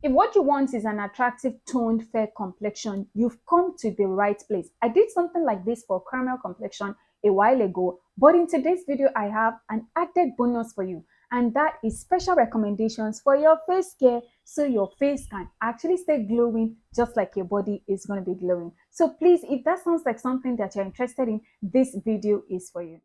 If what you want is an attractive, toned, fair complexion, you've come to the right place. I did something like this for caramel complexion a while ago, but in today's video, I have an added bonus for you, and that is special recommendations for your face care so your face can actually stay glowing just like your body is going to be glowing. So please, if that sounds like something that you're interested in, this video is for you.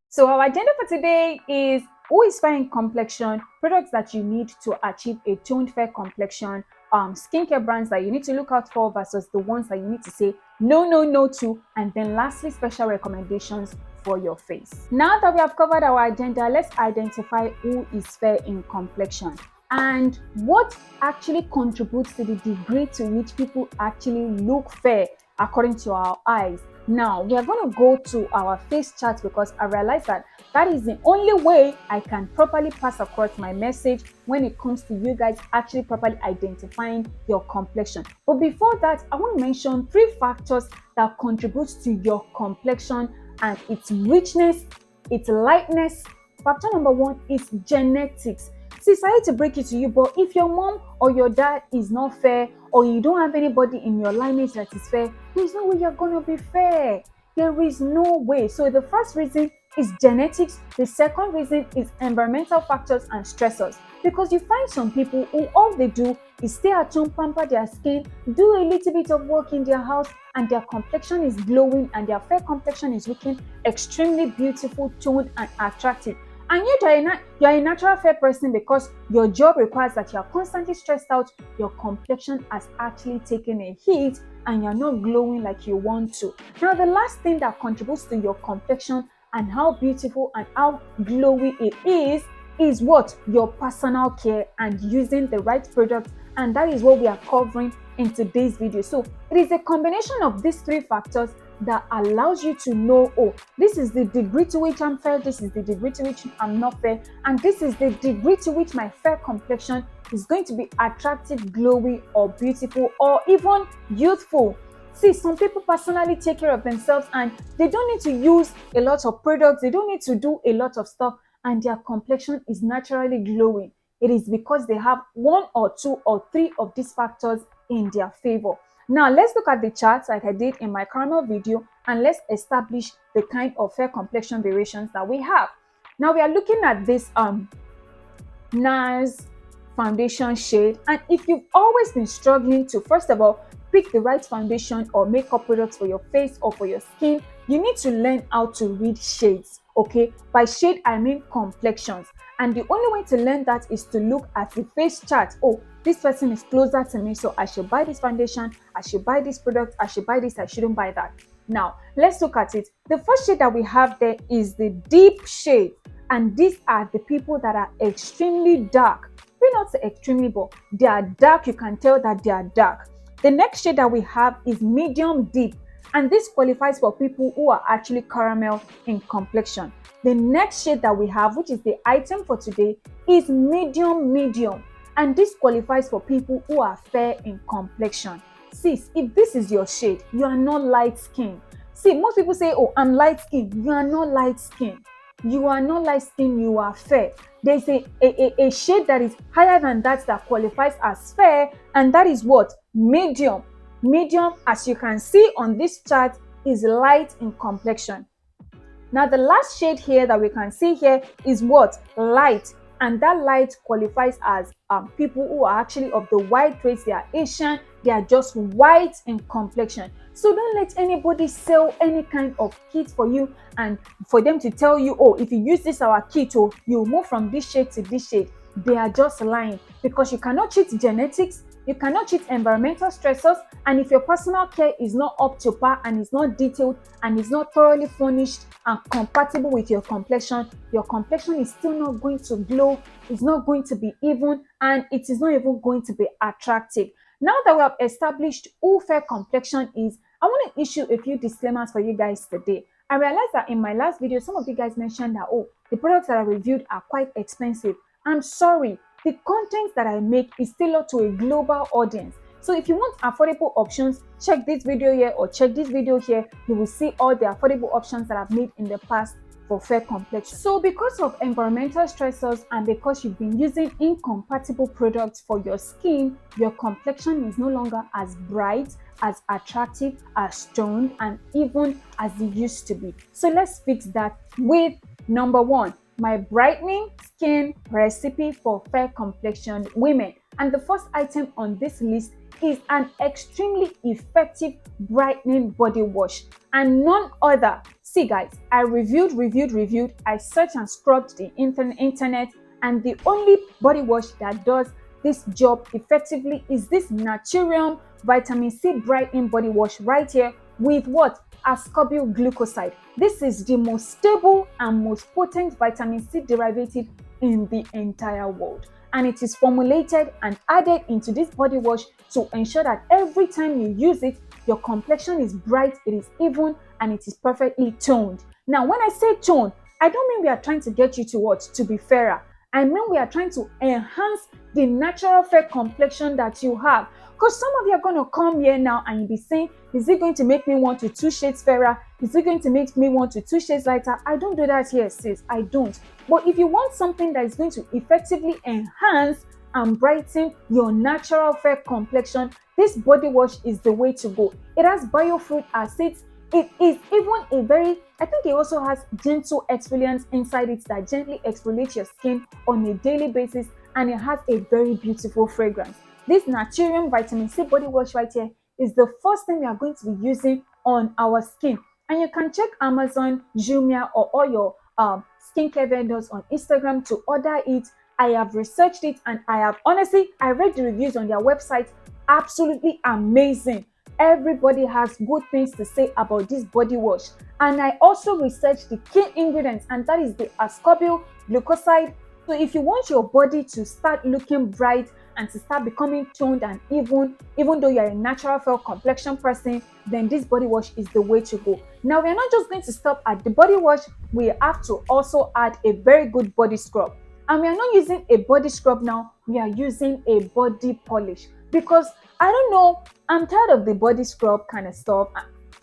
So our agenda for today is who is fair in complexion, products that you need to achieve a toned fair complexion, skincare brands that you need to look out for versus the ones that you need to say no, no, no to, and then lastly, special recommendations for your face. Now that we have covered our agenda, let's identify who is fair in complexion and what actually contributes to the degree to which people actually look fair according to our eyes. Now, we are going to go to our face chart because I realize that that is the only way I can properly pass across my message when it comes to you guys actually properly identifying your complexion. But before that, I want to mention 3 factors that contribute to your complexion and its richness, its lightness. Factor number 1 is genetics. See, sorry to break it to you, but if your mom or your dad is not fair, or you don't have anybody in your lineage that is fair, there's no way you're going to be fair. There is no way. So the first reason is genetics. The second reason is environmental factors and stressors. Because you find some people who all they do is stay at home, pamper their skin, do a little bit of work in their house, and their complexion is glowing and their fair complexion is looking extremely beautiful, toned, and attractive. And yet you're a natural fair person because your job requires that you're constantly stressed out, your complexion has actually taken a hit and you're not glowing like you want to. Now, the last thing that contributes to your complexion and how beautiful and how glowy it is what? Your personal care and using the right products, and that is what we are covering in today's video. So it is a combination of these 3 factors that allows you to know, oh, this is the degree to which I'm fair, this is the degree to which I'm not fair, and this is the degree to which my fair complexion is going to be attractive, glowy, or beautiful, or even youthful. See, some people personally take care of themselves and they don't need to use a lot of products, they don't need to do a lot of stuff, and their complexion is naturally glowing. It is because they have 1 or 2 or 3 of these factors in their favor. Now, let's look at the charts like I did in my caramel video and let's establish the kind of fair complexion variations that we have. Now, we are looking at this NARS foundation shade, and if you've always been struggling to, first of all, pick the right foundation or makeup products for your face or for your skin, you need to learn how to read shades, okay? By shade, I mean complexions. And the only way to learn that is to look at the face chart. Oh, this person is closer to me, so I should buy this foundation, I should buy this product, I should buy this, I shouldn't buy that. Now, let's look at it. The first shade that we have there is the deep shade. And these are the people that are extremely dark. We're not extremely, but they are dark. You can tell that they are dark. The next shade that we have is medium deep. And this qualifies for people who are actually caramel in complexion. The next shade that we have, which is the item for today, is medium. And this qualifies for people who are fair in complexion. Sis, if this is your shade, you are not light skinned. See, most people say, oh, I'm light skinned. You are not light skinned. You are not light skinned, you are fair. There's a shade that is higher than that qualifies as fair, and that is what? Medium. Medium, as you can see on this chart, is light in complexion. Now, the last shade here that we can see here is what? Light. And that light qualifies as people who are actually of the white race. They are Asian. They are just white in complexion. So don't let anybody sell any kind of kit for you and for them to tell you, oh, if you use this our kit, oh, you move from this shade to this shade. They are just lying, because you cannot cheat genetics. You cannot cheat environmental stressors, and if your personal care is not up to par and is not detailed and is not thoroughly furnished and compatible with your complexion is still not going to glow, it's not going to be even, and it is not even going to be attractive. Now that we have established who fair complexion is, I want to issue a few disclaimers for you guys today. I realized that in my last video, some of you guys mentioned that, oh, the products that I reviewed are quite expensive. I'm sorry. The content that I make is tailored to a global audience. So if you want affordable options, check this video here or check this video here. You will see all the affordable options that I've made in the past for fair complexion. So because of environmental stressors and because you've been using incompatible products for your skin, your complexion is no longer as bright, as attractive, as toned, and even as it used to be. So let's fix that with number 1, my brightening skin recipe for fair complexioned women. And the first item on this list is an extremely effective brightening body wash, and none other. See guys, I reviewed, I searched and scrubbed the internet, and the only body wash that does this job effectively is this Naturium Vitamin C brightening body wash right here with what? Ascorbyl glucoside. This is the most stable and most potent vitamin C derivative in the entire world, and it is formulated and added into this body wash to ensure that every time you use it, your complexion is bright, it is even, and it is perfectly toned. Now, when I say toned, I don't mean we are trying to get you to what? To be fairer. I mean we are trying to enhance the natural fair complexion that you have. Because some of you are going to come here now and you'll be saying, is it going to make me want to 2 shades fairer? Is it going to make me want to 2 shades lighter? I don't do that here, sis. I don't. But if you want something that is going to effectively enhance and brighten your natural fair complexion, this body wash is the way to go. It has biofruit acids. It is even a very, I think it also has gentle exfoliants inside it that gently exfoliate your skin on a daily basis, and it has a very beautiful fragrance. This Naturium Vitamin C body wash right here is the first thing we are going to be using on our skin. And you can check Amazon, Jumia, or all your skincare vendors on Instagram to order it. I have researched it, and I read the reviews on their website. Absolutely amazing. Everybody has good things to say about this body wash. And I also researched the key ingredients, and that is the ascorbyl glucoside. So if you want your body to start looking bright and to start becoming toned and even though you're a natural fair complexion person, then this body wash is the way to go. Now, we're not just going to stop at the body wash. We have to also add a very good body scrub. And we are not using a body scrub now. We are using a body polish, because I don't know, I'm tired of the body scrub kind of stuff.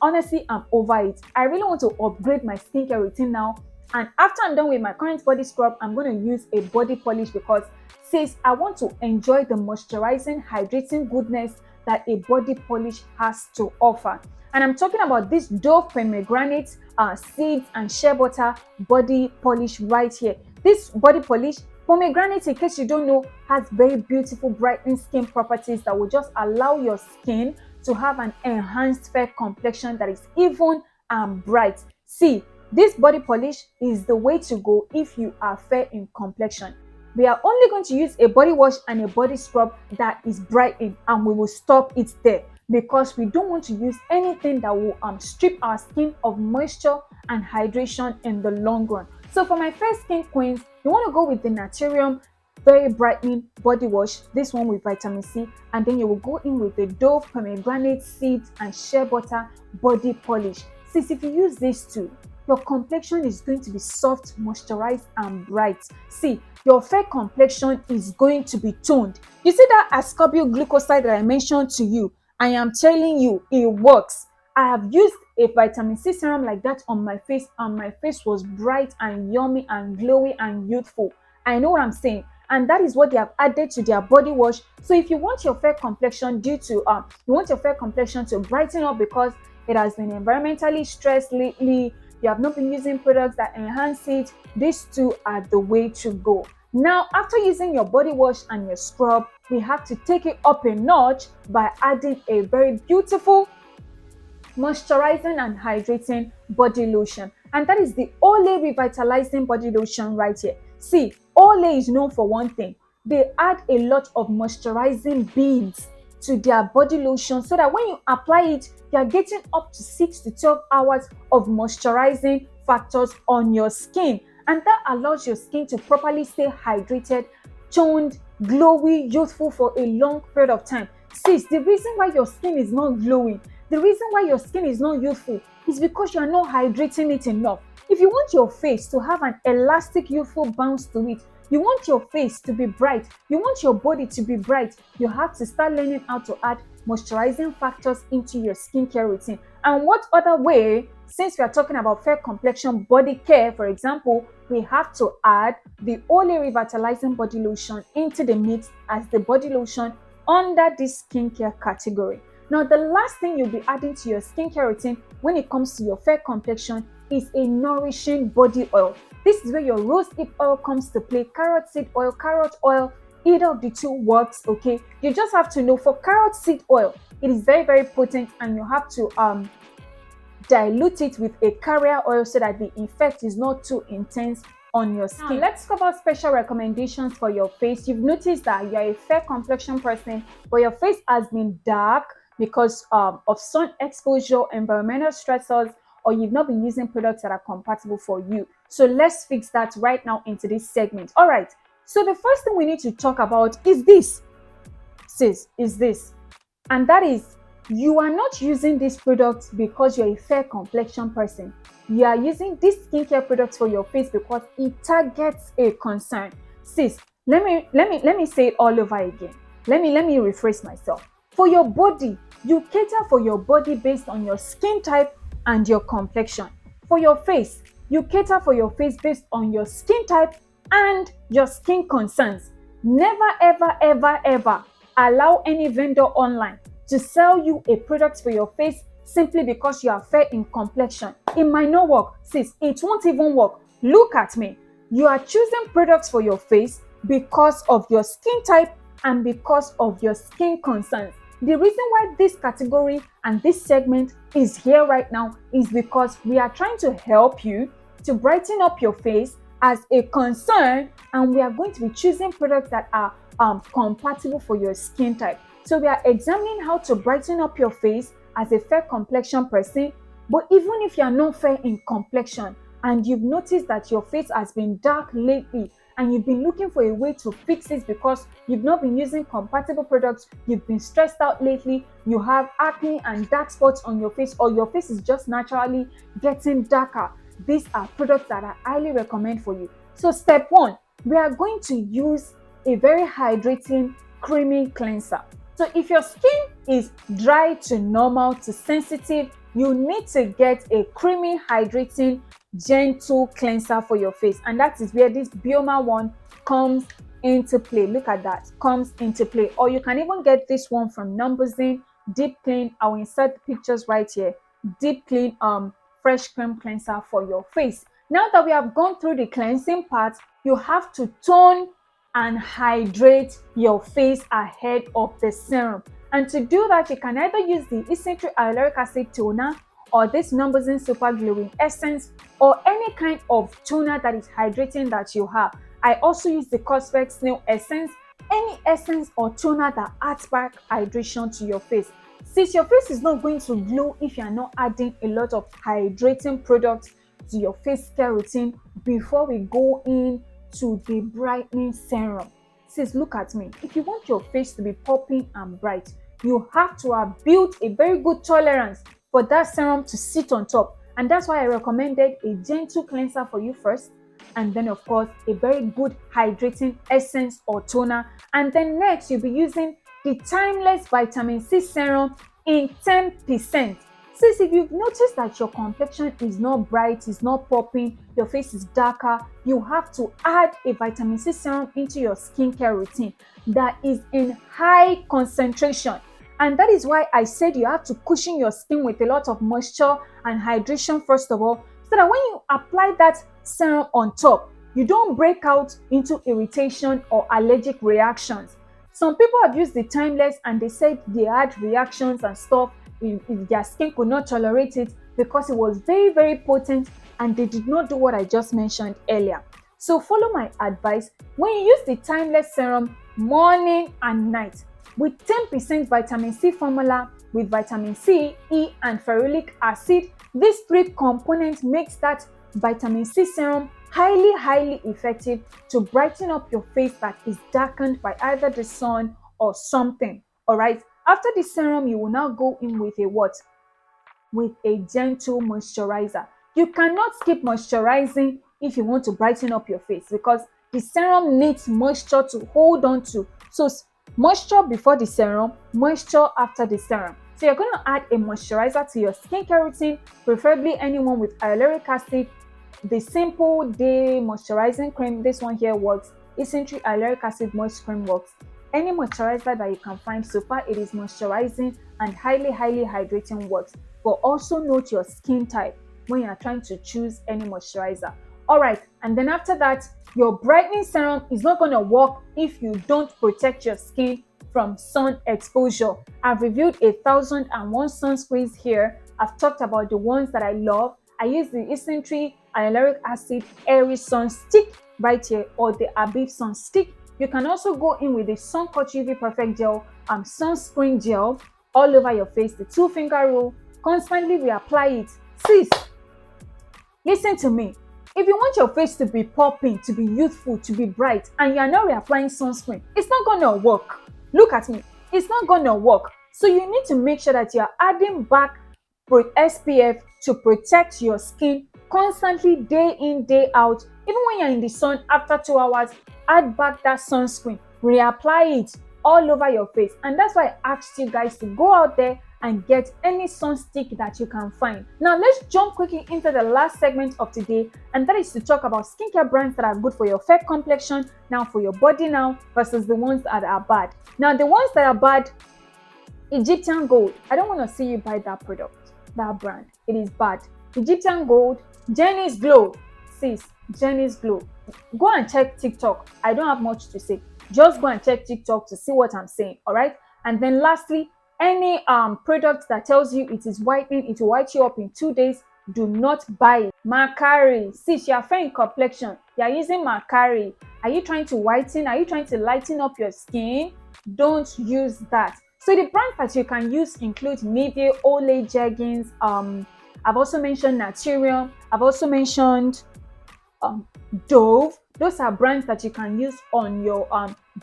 Honestly, I'm over it. I really want to upgrade my skincare routine now. And after I'm done with my current body scrub, I'm going to use a body polish, because sis, I want to enjoy the moisturizing, hydrating goodness that a body polish has to offer. And I'm talking about this Dove pomegranate seeds and shea butter body polish right here. This body polish, pomegranate, in case you don't know, has very beautiful brightening skin properties that will just allow your skin to have an enhanced fair complexion that is even and bright. See, this body polish is the way to go if you are fair in complexion. We are only going to use a body wash and a body scrub that is brightening, and we will stop it there, because we don't want to use anything that will strip our skin of moisture and hydration in the long run. So for my fair skin queens, you want to go with the Naturium very brightening body wash, this one with vitamin C, and then you will go in with the Dove pomegranate seeds and shea butter body polish. Since if you use these two, your complexion is going to be soft, moisturized, and bright. See, your fair complexion is going to be toned. You see that ascorbyl glucoside that I mentioned to you? I am telling you, it works. I have used a vitamin C serum like that on my face, and my face was bright and yummy and glowy and youthful. I know what I'm saying. And that is what they have added to their body wash. So if you want your fair complexion to brighten up because it has been environmentally stressed lately, you have not been using products that enhance it, these two are the way to go. Now, after using your body wash and your scrub, we have to take it up a notch by adding a very beautiful moisturizing and hydrating body lotion. And that is the Olay Revitalizing Body Lotion right here. See, Olay is known for one thing. They add a lot of moisturizing beads to their body lotion, so that when you apply it, you are getting up to 6 to 12 hours of moisturizing factors on your skin. And that allows your skin to properly stay hydrated, toned, glowy, youthful for a long period of time. Sis, the reason why your skin is not glowing, the reason why your skin is not youthful is because you are not hydrating it enough. If you want your face to have an elastic, youthful bounce to it, you want your face to be bright, you want your body to be bright, you have to start learning how to add moisturizing factors into your skincare routine. And what other way since we are talking about fair complexion body care, for example, we have to add the Olay Revitalizing Body Lotion into the mix as the body lotion under this skincare category. Now, the last thing you'll be adding to your skincare routine when it comes to your fair complexion is a nourishing body oil. This is where your rosehip oil comes to play. Carrot seed oil, either of the two works, okay? You just have to know for carrot seed oil, it is very, very potent, and you have to dilute it with a carrier oil so that the effect is not too intense on your skin. Now, let's cover special recommendations for your face. You've noticed that you're a fair complexion person, but your face has been dark because of sun exposure, environmental stressors, or you've not been using products that are compatible for you. So let's fix that right now into this segment. All right, so the first thing we need to talk about is this, and that is, you are not using these products because you're a fair complexion person. You are using these skincare products for your face because it targets a concern. Sis, let me say it all over again. Let me rephrase myself. For your body, you cater for your body based on your skin type and your complexion. For your face, you cater for your face based on your skin type and your skin concerns. Never, ever, ever, ever allow any vendor online to sell you a product for your face simply because you are fair in complexion. It might not work, sis. It won't even work. Look at me. You are choosing products for your face because of your skin type and because of your skin concerns. The reason why this category and this segment is here right now is because we are trying to help you to brighten up your face as a concern, and we are going to be choosing products that are compatible for your skin type. So we are examining how to brighten up your face as a fair complexion person. But even if you are not fair in complexion and you've noticed that your face has been dark lately and you've been looking for a way to fix it because you've not been using compatible products, you've been stressed out lately, you have acne and dark spots on your face, or your face is just naturally getting darker, these are products that I highly recommend for you. So step one, we are going to use a very hydrating, creamy cleanser. So if your skin is dry to normal to sensitive, you need to get a creamy, hydrating, gentle cleanser for your face. And that is where this Bioma one comes into play. Look at that, comes into play. Or you can even get this one from Numbers-In, Deep Clean. I will insert the pictures right here. Deep Clean Fresh Cream Cleanser for your face. Now that we have gone through the cleansing part, you have to tone and hydrate your face ahead of the serum. And to do that, you can either use the Essential Hyaluronic Acid Toner or this Numbers-In Super Glowing Essence, or any kind of toner that is hydrating that you have. I also use the Cosrx Snail Essence, any essence or toner that adds back hydration to your face. Since your face is not going to glow if you are not adding a lot of hydrating products to your face care routine before we go in to the brightening serum. Sis, look at me. If you want your face to be popping and bright, you have to have built a very good tolerance for that serum to sit on top. And that's why I recommended a gentle cleanser for you first, and then of course a very good hydrating essence or toner. And then next you'll be using the Timeless Vitamin C Serum in 10%. Since if you've noticed that your complexion is not bright, is not popping, your face is darker, you have to add a vitamin C serum into your skincare routine that is in high concentration. And that is why I said you have to cushion your skin with a lot of moisture and hydration first of all, so that when you apply that serum on top, you don't break out into irritation or allergic reactions. Some people have used the Timeless and they said they had reactions and stuff. If their skin could not tolerate it because it was very, very potent, and they did not do what I just mentioned earlier. So follow my advice. When you use the Timeless serum morning and night with 10% vitamin C formula with vitamin C, E, and ferulic acid, these three components makes that vitamin C serum highly effective to brighten up your face that is darkened by either the sun or something. All right. After the serum, you will now go in with a what? With a gentle moisturizer. You cannot skip moisturizing if you want to brighten up your face, because the serum needs moisture to hold on to. So moisture before the serum, moisture after the serum. So you're going to add a moisturizer to your skincare routine, preferably anyone with hyaluronic acid. The simple day moisturizing cream, this one here works. Essentially hyaluronic acid moist cream works. Any moisturizer that you can find so far, it is moisturizing and highly hydrating works. But also note your skin type when you are trying to choose any moisturizer. All right, and then after that, your brightening serum is not going to work if you don't protect your skin from sun exposure. I've reviewed 1001 sunscreens here. I've talked about the ones that I love. I use the Essentially Hyaluronic Acid Airy Sun Stick right here, or the Abib Sun Stick. You can also go in with the Suncut UV Perfect Gel and sunscreen gel all over your face, the 2-finger rule. Constantly reapply it. Sis, listen to me. If you want your face to be popping, to be youthful, to be bright, and you are not reapplying sunscreen, it's not gonna work. Look at me. It's not gonna work. So you need to make sure that you are adding back SPF to protect your skin constantly, day in, day out. Even when you're in the sun after 2 hours, add back that sunscreen, reapply it all over your face. And that's why I asked you guys to go out there and get any sun stick that you can find. Now let's jump quickly into the last segment of today, and that is to talk about skincare brands that are good for your fair complexion, now for your body now, versus the ones that are bad. Now the ones that are bad, Egyptian Gold. I don't want to see you buy that product, that brand. It is bad. Egyptian Gold, Jenny's Glow. Sis, Jenny's Glow. Go and check TikTok. I don't have much to say. Just go and check TikTok to see what I'm saying, all right? And then lastly, any product that tells you it is whitening, it will white you up in 2 days, do not buy it. Macari. Sis, you are fair in complexion. You are using Macari. Are you trying to whiten? Are you trying to lighten up your skin? Don't use that. So the brands that you can use include Nivea, Olay, Jeggings. I've also mentioned Naturium. I've also mentioned Dove. Those are brands that you can use on your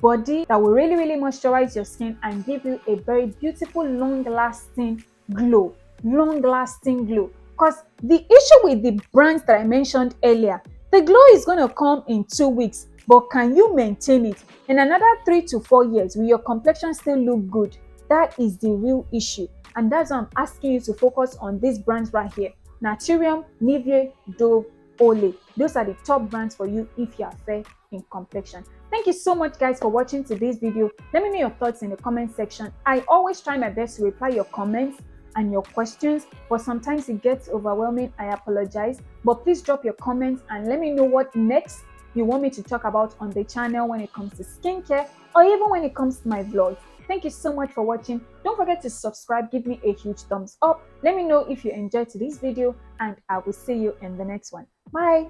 body that will really moisturize your skin and give you a very beautiful, long-lasting glow. Because the issue with the brands that I mentioned earlier, the glow is going to come in 2 weeks, but can you maintain it in another 3 to 4 years? Will your complexion still look good? That is the real issue, and that's why I'm asking you to focus on these brands right here: Naturium, Nivea, Dove, Olay. Those are the top brands for you if you are fair in complexion. Thank you so much guys for watching today's video. Let me know your thoughts in the comment section. I always try my best to reply your comments and your questions, but sometimes it gets overwhelming. I apologize, but please drop your comments and let me know what next you want me to talk about on the channel when it comes to skincare, or even when it comes to my vlogs. Thank you so much for watching. Don't forget to subscribe, give me a huge thumbs up. Let me know if you enjoyed today's video, and I will see you in the next one. Bye.